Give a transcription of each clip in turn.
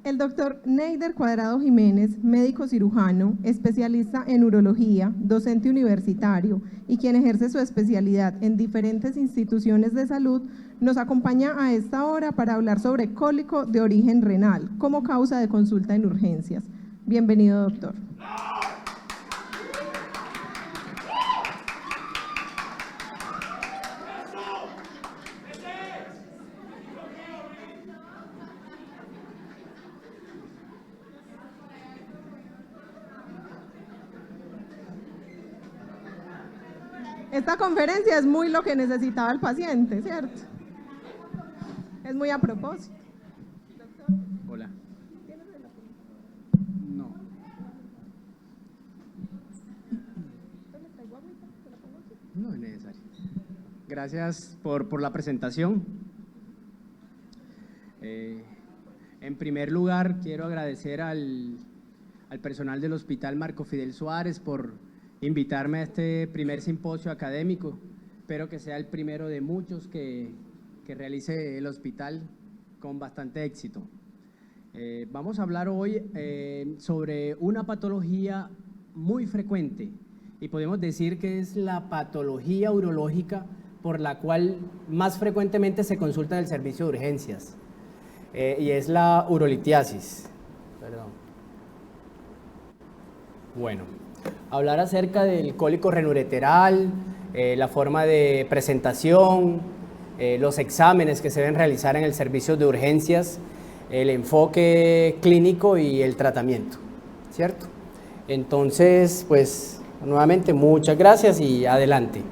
El doctor Neider Cuadrado Jiménez, médico cirujano, especialista en urología, docente universitario y quien ejerce su especialidad en diferentes instituciones de salud, nos acompaña a esta hora para hablar sobre cólico de origen renal como causa de consulta en urgencias. Bienvenido, doctor. Esta conferencia es muy lo que necesitaba el paciente, ¿cierto? Es muy a propósito. Hola. No. No es necesario. Gracias por la presentación. En primer lugar, quiero agradecer al personal del Hospital Marco Fidel Suárez por invitarme a este primer simposio académico. Espero que sea el primero de muchos que realice el hospital con bastante éxito. Vamos a hablar hoy sobre una patología muy frecuente y podemos decir que es la patología urológica por la cual más frecuentemente se consulta en el servicio de urgencias, y es la urolitiasis. Perdón. Bueno, hablar acerca del cólico renoureteral, la forma de presentación, los exámenes que se deben realizar en el servicio de urgencias, el enfoque clínico y el tratamiento, ¿cierto? Entonces, pues, nuevamente muchas gracias y adelante.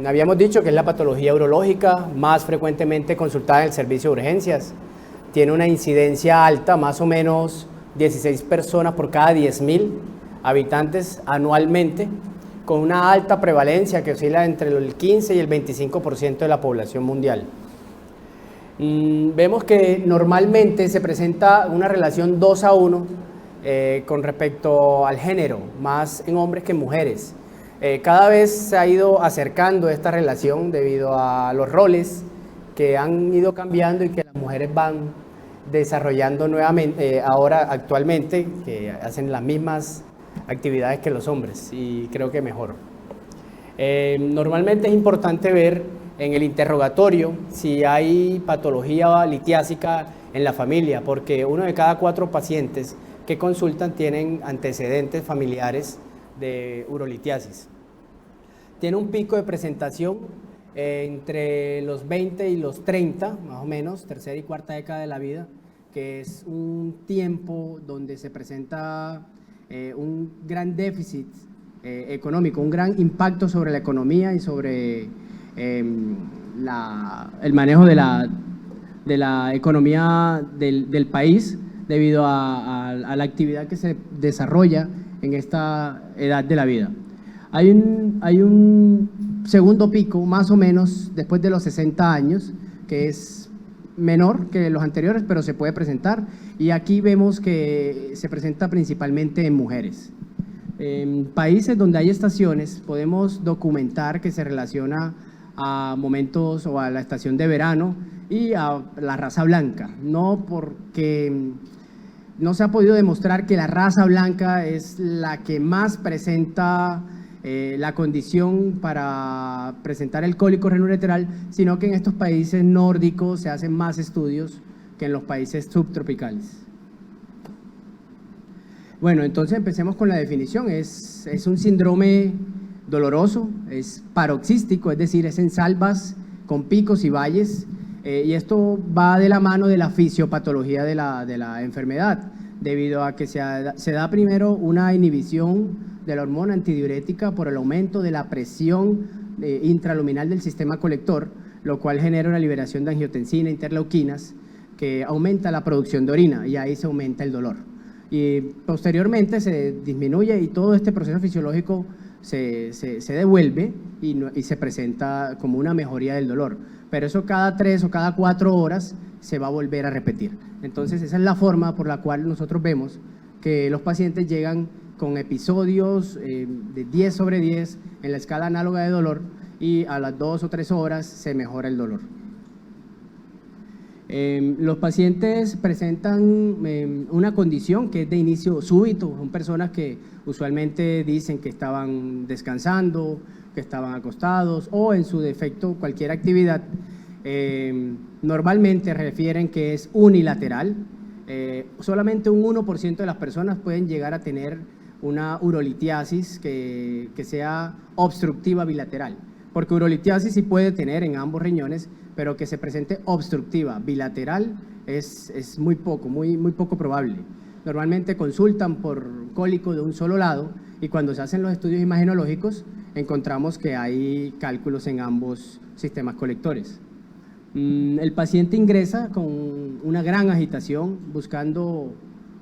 Habíamos dicho que es la patología urológica más frecuentemente consultada en el servicio de urgencias. Tiene una incidencia alta, más o menos 16 personas por cada 10.000 habitantes anualmente, con una alta prevalencia que oscila entre el 15 y el 25% de la población mundial. Vemos que normalmente se presenta una relación 2:1 con respecto al género, más en hombres que en mujeres. Cada vez se ha ido acercando esta relación debido a los roles que han ido cambiando y que las mujeres van desarrollando nuevamente, ahora actualmente, que hacen las mismas actividades que los hombres, y creo que mejor. Normalmente es importante ver en el interrogatorio si hay patología litiásica en la familia, porque 1 de cada 4 pacientes que consultan tienen antecedentes familiares de urolitiasis. Tiene un pico de presentación entre los 20 y los 30, más o menos, tercera y cuarta década de la vida, que es un tiempo donde se presenta un gran déficit económico, un gran impacto sobre la economía y sobre el manejo de la economía del país debido a la actividad que se desarrolla en esta edad de la vida. Hay un segundo pico, más o menos, después de los 60 años, que es menor que los anteriores, pero se puede presentar, y aquí vemos que se presenta principalmente en mujeres. En países donde hay estaciones podemos documentar que se relaciona a momentos o a la estación de verano y a la raza blanca, no porque no se ha podido demostrar que la raza blanca es la que más presenta la condición para presentar el cólico renoureteral, sino que en estos países nórdicos se hacen más estudios que en los países subtropicales. Bueno, entonces empecemos con la definición. Es un síndrome doloroso, es paroxístico, es decir, es en salvas con picos y valles, y esto va de la mano de la fisiopatología de la enfermedad, debido a que se da primero una inhibición de la hormona antidiurética por el aumento de la presión intraluminal del sistema colector, lo cual genera una liberación de angiotensina, interleuquinas, que aumenta la producción de orina y ahí se aumenta el dolor. Y posteriormente se disminuye y todo este proceso fisiológico se devuelve y se presenta como una mejoría del dolor. Pero eso cada 3 o cada 4 horas se va a volver a repetir. Entonces esa es la forma por la cual nosotros vemos que los pacientes llegan con episodios de 10/10 en la escala análoga de dolor y a las 2 o 3 horas se mejora el dolor. Los pacientes presentan una condición que es de inicio súbito, son personas que usualmente dicen que estaban descansando, que estaban acostados o en su defecto cualquier actividad. Normalmente refieren que es unilateral, solamente un 1% de las personas pueden llegar a tener una urolitiasis que sea obstructiva bilateral, porque urolitiasis sí puede tener en ambos riñones, pero que se presente obstructiva bilateral es muy poco probable. Normalmente consultan por cólico de un solo lado y cuando se hacen los estudios imagenológicos encontramos que hay cálculos en ambos sistemas colectores. El paciente ingresa con una gran agitación buscando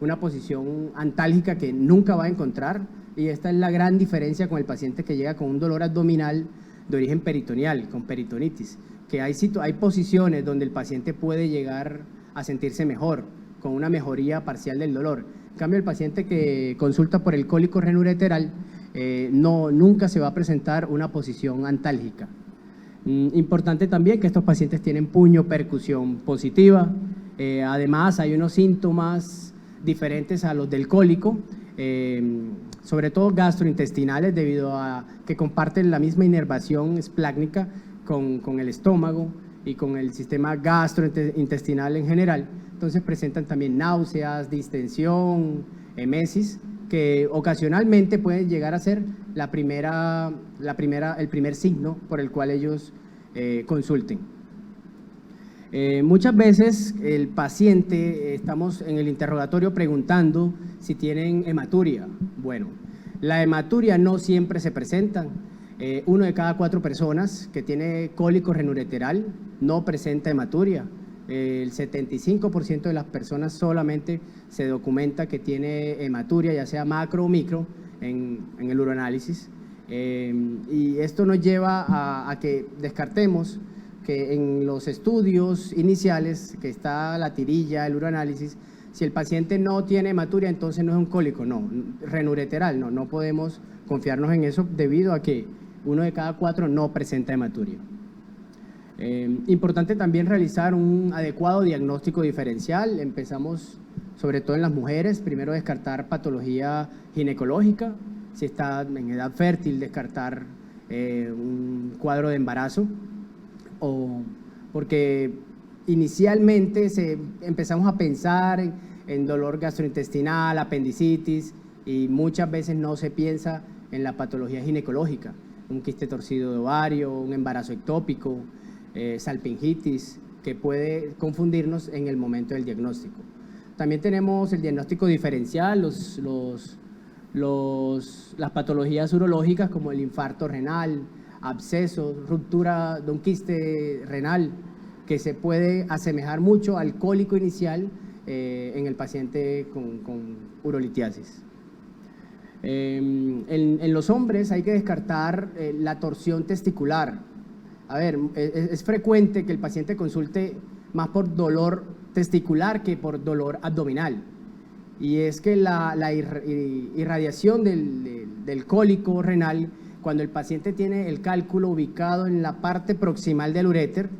una posición antálgica que nunca va a encontrar, y esta es la gran diferencia con el paciente que llega con un dolor abdominal de origen peritoneal, con peritonitis, que hay posiciones donde el paciente puede llegar a sentirse mejor, con una mejoría parcial del dolor. En cambio, el paciente que consulta por el cólico renureteral nunca se va a presentar una posición antálgica. Importante también que estos pacientes tienen puño percusión positiva. Además, hay unos síntomas diferentes a los del cólico, sobre todo gastrointestinales, debido a que comparten la misma inervación esplácnica con el estómago y con el sistema gastrointestinal en general. Entonces presentan también náuseas, distensión, emesis, que ocasionalmente pueden llegar a ser el primer signo por el cual ellos consulten. Muchas veces el paciente, estamos en el interrogatorio preguntando si tienen hematuria. Bueno, la hematuria no siempre se presenta. 1 de cada 4 personas que tiene cólico renureteral no presenta hematuria. El 75% de las personas solamente se documenta que tiene hematuria, ya sea macro o micro, en el uroanálisis. Y esto nos lleva a que descartemos que en los estudios iniciales, que está la tirilla, el uroanálisis, si el paciente no tiene hematuria, entonces no es un cólico, no, renureteral, no podemos confiarnos en eso debido a que 1 de cada 4 no presenta hematuria. Importante también realizar un adecuado diagnóstico diferencial. Empezamos sobre todo en las mujeres, primero descartar patología ginecológica, si está en edad fértil, descartar un cuadro de embarazo, porque inicialmente empezamos a pensar en dolor gastrointestinal, apendicitis, y muchas veces no se piensa en la patología ginecológica, un quiste torcido de ovario, un embarazo ectópico, salpingitis, que puede confundirnos en el momento del diagnóstico. También tenemos el diagnóstico diferencial, las patologías urológicas como el infarto renal, abscesos, ruptura de un quiste renal, que se puede asemejar mucho al cólico inicial en el paciente con urolitiasis. En los hombres hay que descartar la torsión testicular. A ver, es frecuente que el paciente consulte más por dolor testicular que por dolor abdominal. Y es que la irradiación del cólico renal, cuando el paciente tiene el cálculo ubicado en la parte proximal del uréter,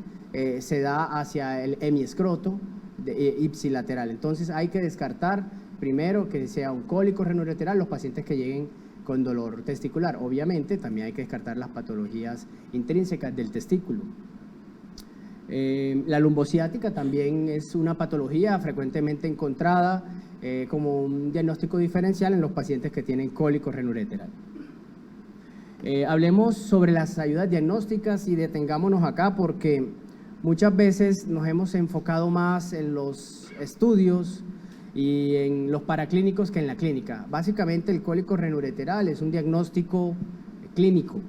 se da hacia el hemiescroto ipsilateral. Entonces hay que descartar primero que sea un cólico renureteral los pacientes que lleguen con dolor testicular. Obviamente también hay que descartar las patologías intrínsecas del testículo. La lumbociática también es una patología frecuentemente encontrada como un diagnóstico diferencial en los pacientes que tienen cólico renureteral. Hablemos sobre las ayudas diagnósticas y detengámonos acá porque muchas veces nos hemos enfocado más en los estudios y en los paraclínicos que en la clínica. Básicamente el cólico renureteral es un diagnóstico clínico.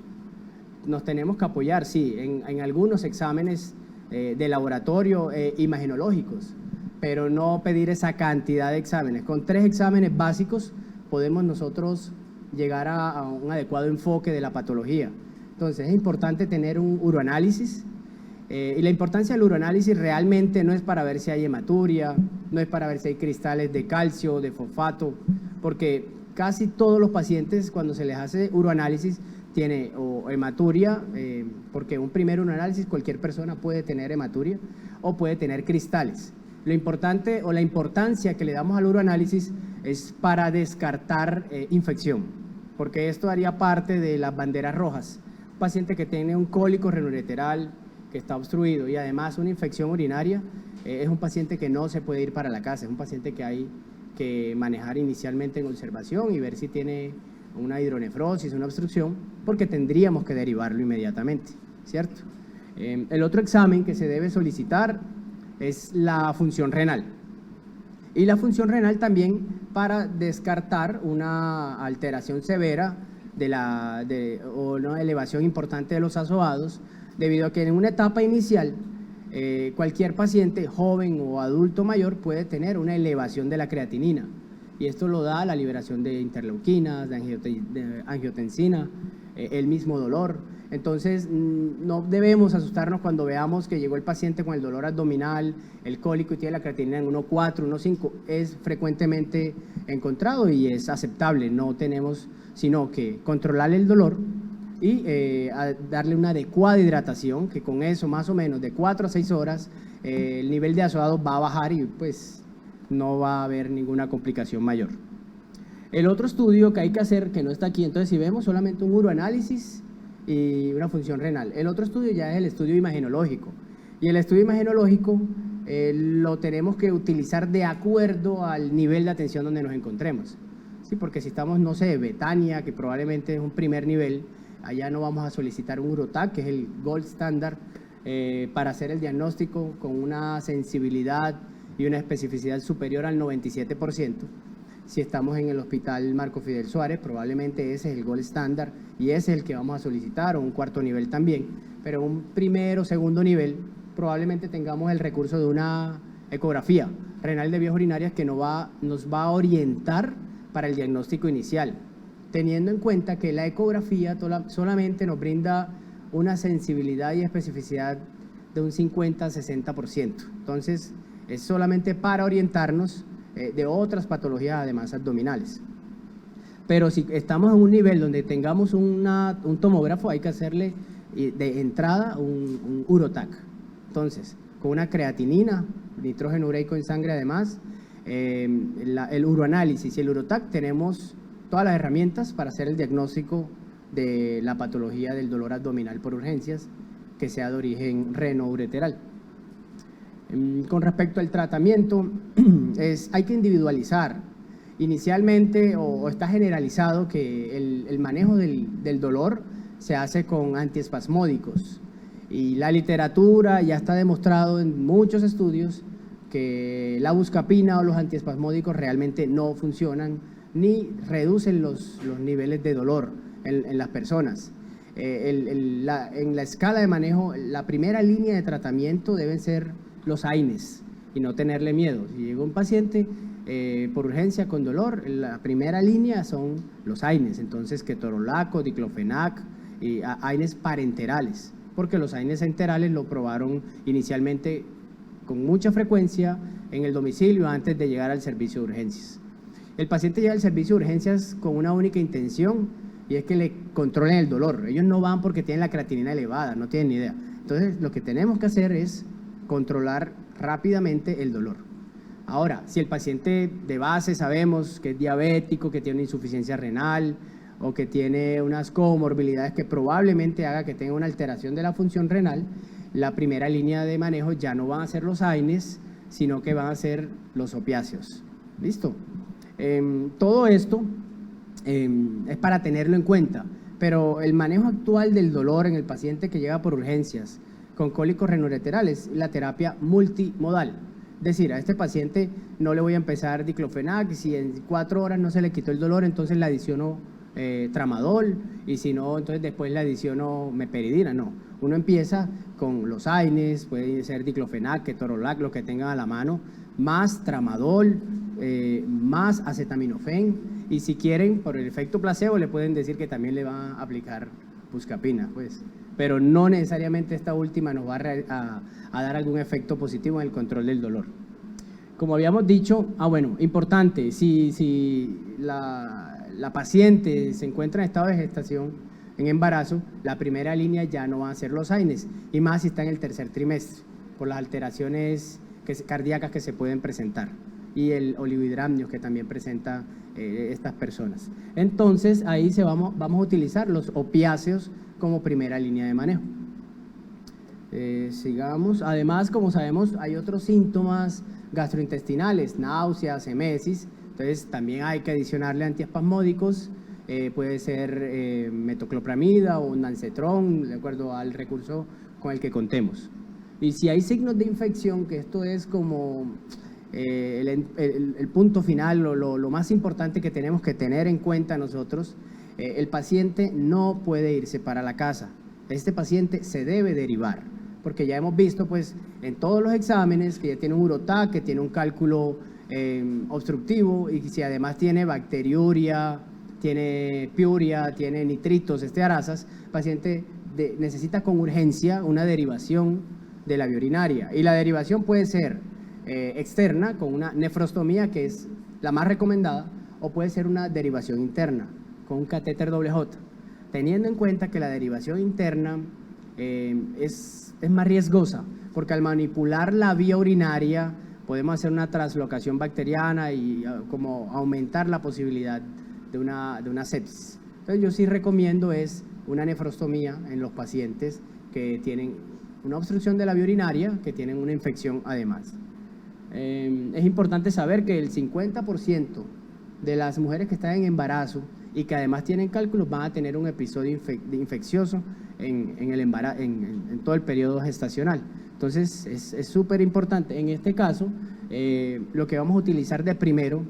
Nos tenemos que apoyar, sí, en algunos exámenes de laboratorio imagenológicos, pero no pedir esa cantidad de exámenes. Con 3 exámenes básicos podemos nosotros llegar a un adecuado enfoque de la patología. Entonces es importante tener un uroanálisis, y la importancia del uroanálisis realmente no es para ver si hay hematuria, no es para ver si hay cristales de calcio, de fosfato, porque casi todos los pacientes cuando se les hace uroanálisis tiene o hematuria, porque un primer uroanálisis cualquier persona puede tener hematuria, o puede tener cristales. Lo importante o la importancia que le damos al uroanálisis es para descartar infección, porque esto haría parte de las banderas rojas. Un paciente que tiene un cólico renoureteral que está obstruido y además una infección urinaria, es un paciente que no se puede ir para la casa, es un paciente que hay que manejar inicialmente en observación y ver si tiene una hidronefrosis, una obstrucción, porque tendríamos que derivarlo inmediatamente, ¿cierto? El otro examen que se debe solicitar es la función renal. Y la función renal también para descartar una alteración severa o una elevación importante de los azoados, debido a que en una etapa inicial cualquier paciente, joven o adulto mayor, puede tener una elevación de la creatinina. Y esto lo da la liberación de interleuquinas, de angiotensina, el mismo dolor. Entonces, no debemos asustarnos cuando veamos que llegó el paciente con el dolor abdominal, el cólico y tiene la creatinina en 1,4, 1,5. Es frecuentemente encontrado y es aceptable. No tenemos sino que controlar el dolor y darle una adecuada hidratación, que con eso más o menos de 4 a 6 horas el nivel de azoados va a bajar y pues no va a haber ninguna complicación mayor. El otro estudio que hay que hacer, que no está aquí, entonces si vemos solamente un uroanálisis y una función renal. El otro estudio ya es el estudio imagenológico, y el estudio imagenológico lo tenemos que utilizar de acuerdo al nivel de atención donde nos encontremos. Sí, porque si estamos, no sé, Betania, que probablemente es un primer nivel, allá no vamos a solicitar un UroTac, que es el gold standard, para hacer el diagnóstico con una sensibilidad y una especificidad superior al 97%. Si estamos en el Hospital Marco Fidel Suárez, probablemente ese es el gold standard y ese es el que vamos a solicitar, o un cuarto nivel también. Pero un primer o segundo nivel, probablemente tengamos el recurso de una ecografía renal de vías urinarias que nos va a orientar para el diagnóstico inicial, teniendo en cuenta que la ecografía solamente nos brinda una sensibilidad y especificidad de un 50-60%. Entonces, es solamente para orientarnos de otras patologías además abdominales. Pero si estamos en un nivel donde tengamos un tomógrafo, hay que hacerle de entrada un UroTac. Entonces, con una creatinina, nitrógeno ureico en sangre además, el uroanálisis y el UroTac, tenemos todas las herramientas para hacer el diagnóstico de la patología del dolor abdominal por urgencias que sea de origen renoureteral. Con respecto al tratamiento, hay que individualizar. Inicialmente, o está generalizado que el manejo del dolor se hace con antiespasmódicos, y la literatura ya está demostrado en muchos estudios que la buscapina o los antiespasmódicos realmente no funcionan ni reducen los niveles de dolor en las personas. En la escala de manejo, la primera línea de tratamiento deben ser los AINES y no tenerle miedo. Si llega un paciente por urgencia con dolor, la primera línea son los AINES, entonces ketorolaco, diclofenac y AINES parenterales, porque los AINES enterales lo probaron inicialmente con mucha frecuencia en el domicilio antes de llegar al servicio de urgencias. El paciente llega al servicio de urgencias con una única intención, y es que le controlen el dolor. Ellos no van porque tienen la creatinina elevada, no tienen ni idea. Entonces, lo que tenemos que hacer es controlar rápidamente el dolor. Ahora, si el paciente de base sabemos que es diabético, que tiene una insuficiencia renal o que tiene unas comorbilidades que probablemente haga que tenga una alteración de la función renal, la primera línea de manejo ya no van a ser los AINES, sino que van a ser los opiáceos. ¿Listo? Todo esto es para tenerlo en cuenta, pero el manejo actual del dolor en el paciente que llega por urgencias con cólicos renoureterales es la terapia multimodal. Es decir, a este paciente no le voy a empezar diclofenac, si en 4 horas no se le quitó el dolor, entonces le adiciono tramadol, y si no, entonces después le adiciono meperidina. No, uno empieza con los AINES, puede ser diclofenac, ketorolac, lo que tengan a la mano, más tramadol, más acetaminofén, y si quieren, por el efecto placebo, le pueden decir que también le van a aplicar buscapina, pues, pero no necesariamente esta última nos va a dar algún efecto positivo en el control del dolor. Como habíamos dicho, bueno, importante, si la paciente se encuentra en estado de gestación, en embarazo, la primera línea ya no van a ser los AINES, y más si está en el tercer trimestre. por las alteraciones cardíacas que se pueden presentar y el oligohidramnio que también presenta estas personas. Entonces, ahí vamos a utilizar los opiáceos como primera línea de manejo. Sigamos. Además, como sabemos, hay otros síntomas gastrointestinales, náuseas, emesis, entonces también hay que adicionarle antiespasmódicos, puede ser metoclopramida o ondansetron, de acuerdo al recurso con el que contemos. Y si hay signos de infección, que esto es como el punto final, lo más importante que tenemos que tener en cuenta nosotros, el paciente no puede irse para la casa, este paciente se debe derivar, porque ya hemos visto pues en todos los exámenes que ya tiene un urotac, que tiene un cálculo obstructivo, y si además tiene bacteriuria, tiene piuria, tiene nitritos, estearasas, el paciente necesita con urgencia una derivación de la vía urinaria, y la derivación puede ser externa con una nefrostomía, que es la más recomendada, o puede ser una derivación interna con un catéter doble J, teniendo en cuenta que la derivación interna es más riesgosa, porque al manipular la vía urinaria podemos hacer una translocación bacteriana y como aumentar la posibilidad de una sepsis. Entonces yo sí recomiendo es una nefrostomía en los pacientes que tienen una obstrucción de la vía urinaria, que tienen una infección además. Es importante saber que el 50% de las mujeres que están en embarazo y que además tienen cálculos van a tener un episodio infeccioso en todo el periodo gestacional. Entonces es súper importante. En este caso, lo que vamos a utilizar de primero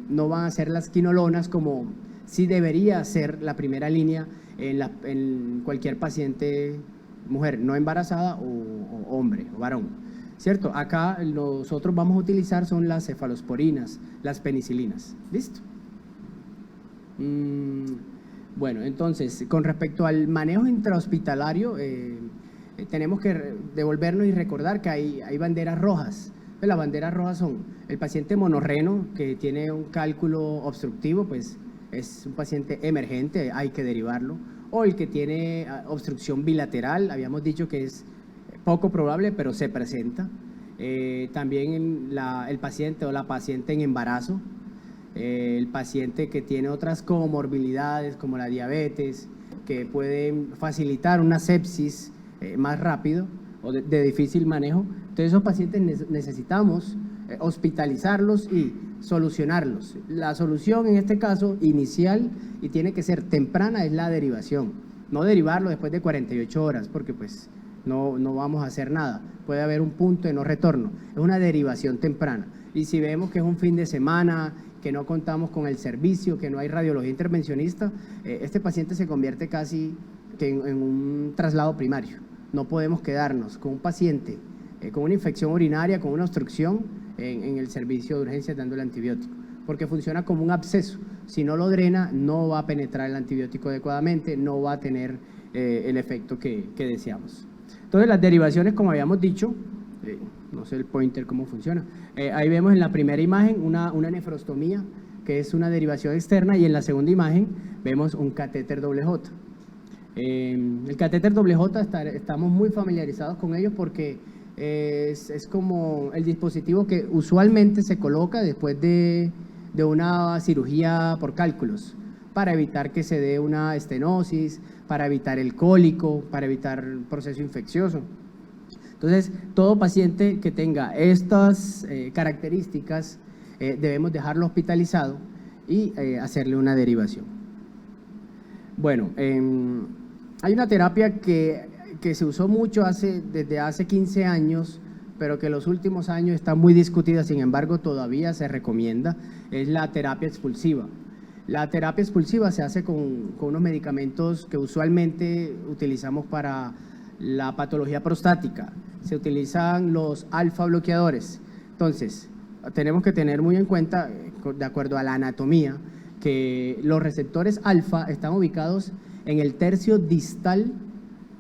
no van a ser las quinolonas, como sí debería ser la primera línea en cualquier paciente, mujer no embarazada o hombre o varón. ¿Cierto? Acá nosotros vamos a utilizar son las cefalosporinas, las penicilinas. ¿Listo? Bueno, entonces, con respecto al manejo intrahospitalario, tenemos que devolvernos y recordar que hay banderas rojas. Las banderas rojas son el paciente monorreno que tiene un cálculo obstructivo, pues es un paciente emergente, hay que derivarlo, o el que tiene obstrucción bilateral, habíamos dicho que es poco probable, pero se presenta. También el paciente o la paciente en embarazo, el paciente que tiene otras comorbilidades como la diabetes, que pueden facilitar una sepsis más rápido o de difícil manejo. Entonces esos pacientes necesitamos hospitalizarlos y solucionarlos. La solución en este caso inicial, y tiene que ser temprana, es la derivación. No derivarlo después de 48 horas, porque pues no vamos a hacer nada, puede haber un punto de no retorno, es una derivación temprana. Y si vemos que es un fin de semana, que no contamos con el servicio, que no hay radiología intervencionista, este paciente se convierte casi que en un traslado primario. No podemos quedarnos con un paciente con una infección urinaria, con una obstrucción en el servicio de urgencias dándole antibiótico, porque funciona como un absceso. Si no lo drena, no va a penetrar el antibiótico adecuadamente, no va a tener el efecto que deseamos. Entonces las derivaciones, como habíamos dicho, no sé el pointer cómo funciona, ahí vemos en la primera imagen una nefrostomía, que es una derivación externa, y en la segunda imagen vemos un catéter doble J. El catéter doble J estamos muy familiarizados con ellos porque es como el dispositivo que usualmente se coloca después de una cirugía por cálculos, para evitar que se dé una estenosis, para evitar el cólico, para evitar el proceso infeccioso. Entonces, todo paciente que tenga estas características, debemos dejarlo hospitalizado y hacerle una derivación. Bueno, hay una terapia que se usó mucho desde hace 15 años, pero que en los últimos años está muy discutida, sin embargo todavía se recomienda, es la terapia expulsiva. La terapia expulsiva se hace con unos medicamentos que usualmente utilizamos para la patología prostática. Se utilizan los alfa bloqueadores. Entonces, tenemos que tener muy en cuenta, de acuerdo a la anatomía, que los receptores alfa están ubicados en el tercio distal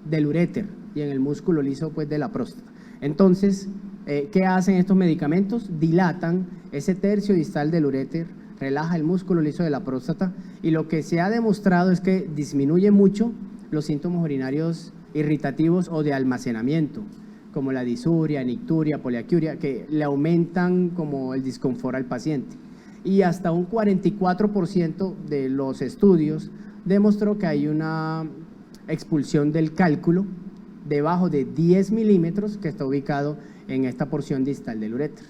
del uréter y en el músculo liso pues, de la próstata. Entonces, ¿qué hacen estos medicamentos? Dilatan ese tercio distal del uréter, relaja el músculo liso de la próstata, y lo que se ha demostrado es que disminuye mucho los síntomas urinarios irritativos o de almacenamiento. como la disuria, nicturia, poliaquiuria, que le aumentan como el disconfort al paciente. Y hasta un 44% de los estudios demostró que hay una expulsión del cálculo debajo de 10 milímetros que está ubicado en esta porción distal del uréter.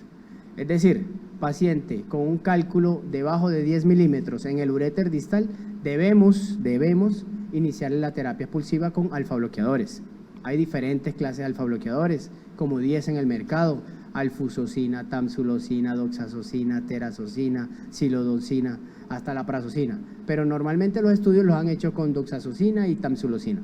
Es decir, paciente con un cálculo debajo de 10 milímetros en el uréter distal, debemos iniciar la terapia expulsiva con alfa-bloqueadores. Hay diferentes clases de alfa-bloqueadores, como 10 en el mercado: alfusocina, tamsulosina, doxazosina, terazosina, silodosina, hasta la prazosina. Pero normalmente los estudios los han hecho con doxazosina y tamsulosina,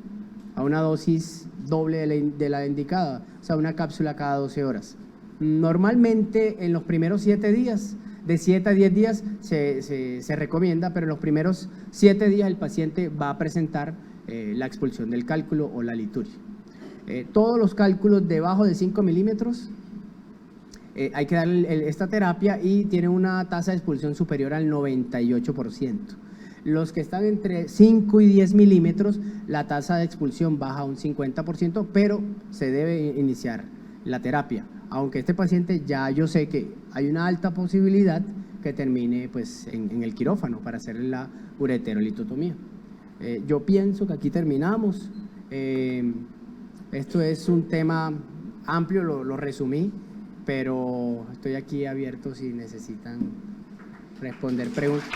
a una dosis doble de la indicada, o sea, una cápsula cada 12 horas. Normalmente en los primeros 7 días, de 7 a 10 días se recomienda, pero en los primeros 7 días el paciente va a presentar la expulsión del cálculo o la lituria. Todos los cálculos debajo de 5 milímetros hay que darle esta terapia y tiene una tasa de expulsión superior al 98%. Los que están entre 5 y 10 milímetros, la tasa de expulsión baja a un 50%, pero se debe iniciar la terapia. Aunque este paciente ya yo sé que hay una alta posibilidad que termine pues, en el quirófano para hacer la ureterolitotomía. Yo pienso que aquí terminamos. Esto es un tema amplio, lo resumí, pero estoy aquí abierto si necesitan responder preguntas.